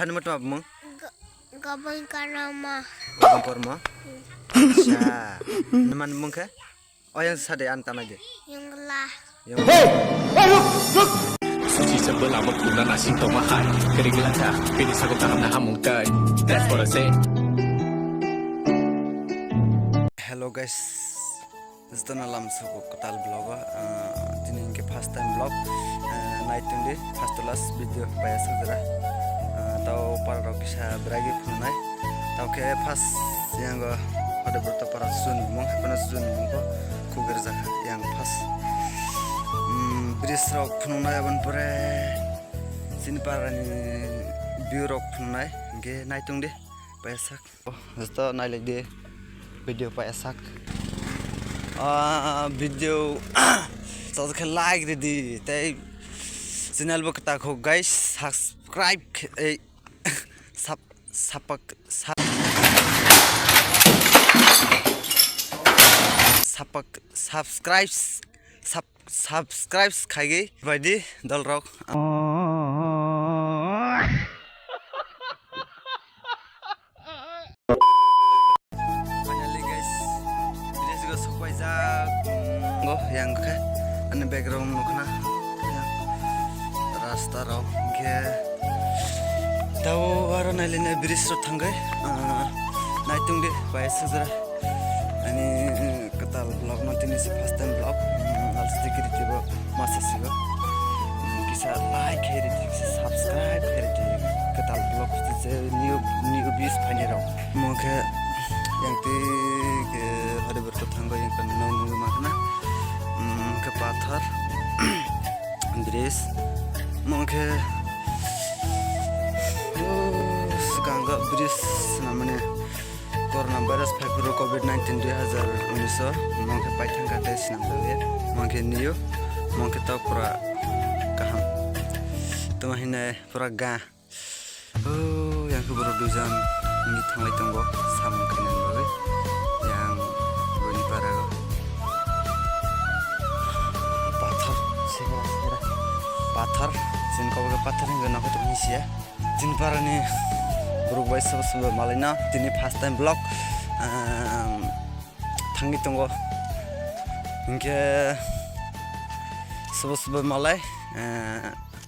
Fan mo to mo? Gabang karama. Gabang korma. Acha. Naman mo ka? O yang sade anta na je. Yung lah. Suci sebelah berguna nasi tomahan kering lada pilih sagu tangan na hamung tay. That's what I say. Hello guys. Ito na lang sa kotal vlog. Tinin ke first time vlog. Night tundi first to last video paya sadra. Tau para kisah beragi punai. Tau ke first yang ada berita para sun mong hapana sun mong ko kuger zaka yang first. Bris rock punai aban pare. Sini para ni view rock punai. Ge night tundi paya sak. Ito night like de video paya sak. Video सबसे like ready ते channel को कता को guys subscribe subscribe खागे बायदि दल रक finally guys this go sopai जा go yang ke ane background nukna rasta raw ge tahu aro nailene bridge ro thangai naitung de bai sujra ani katal vlog no tini first time vlog also dikiriti bo masasigo kisa like heriti subscribe heriti katal vlog new views phani raw moke yang ti ke hade berto thangai yang kan nong makna ke pathar bridge moke gangga bridge namanya coronavirus februari covid-19 2019 moke paithang kate sinam dawe moke new moke ta pura kaham to hine pura ga yang ke baru dujan ini thanglai tonggo samung kainan bagai yang boni parago pathar sera pathar sin ko ga pathar ni na ko to hisia tin parani buruk bai सब malina tini first time vlog thangi tongo inke सब malai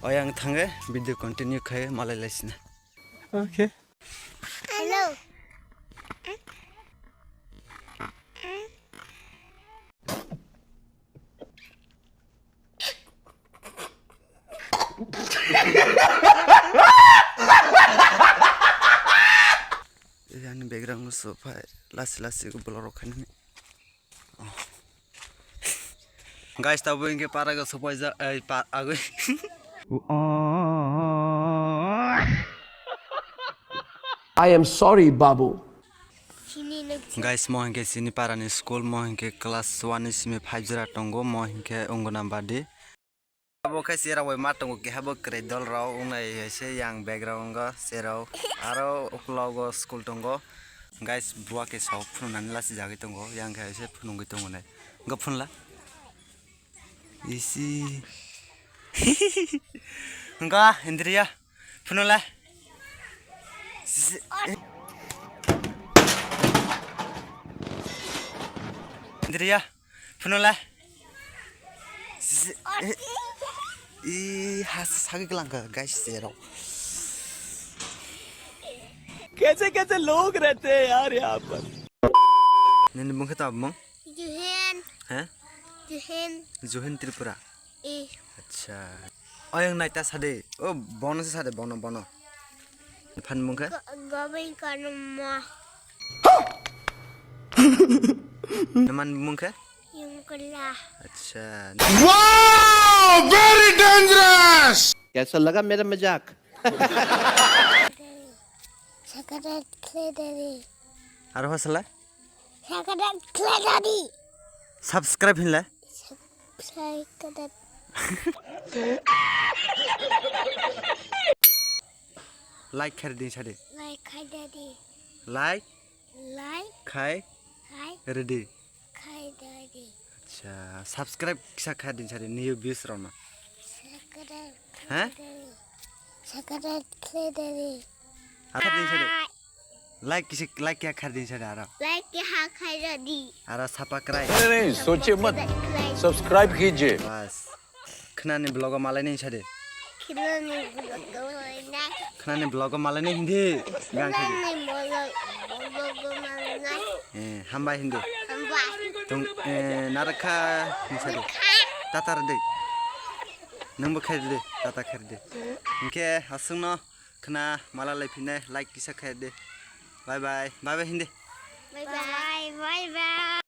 oyang thange video continue khai malai laisina okay Hello. Yani background so lasi ko blur khani guys tabo inge para ga sopai जा आगे I am sorry babu Sini nag guys mo hinge sini para ni school mo hinge class 1 simi 5 jara tongo mo hinge ongona badi abo khai sera wai ma tongo ke habo kre dol raw ungai se yang background ga serao aro uklogo school tongo guys buah ke sau phun lasi jagi tongo yang khai se phunungi tongo nai ga phunla isi enggak Indria phunula Indria phunula has sagi gelangga guys zero कैसे कैसे लोग रहते हैं यार यहाँ पर nene mung khata mung Juhen. ha Johin Tripura acha oyang naita sade o bono se sade bono fan mung kha Gabang karama. naman mung kha Yung lah. acha Wow! Very dangerous! कैसा लगा मेरा मजाक Sakadat kledari. aro hasala Sakadat kledari. subscribe hinla Sakadat. like khar din sade Like khai daddy. like Like khai khai ready khai daddy. acha subscribe kisa khar din sade new views rona Sakadat. ha Sakadat kledari. खारदिन सादे like क्या खारदिन सादे like यहाँ खाइदा दी आरो सापाक्राइ नहीं सोचिए मत subscribe कीजिए बस खोनाने ब्लॉग मालाय नहीं सादे खिलौने बुलगोना खोनाने ब्लॉग मालाय नहीं हिंदी गां खादे खिलौने बुलगोना हामबाय हिंदी हम्बा तुम नारखा सादे तातार दे नंबो खादे ताता खादे इनके हासुंनो खोना माला लाइफिने लाइक किसा खादे bye bye Hindi bye bye bye bye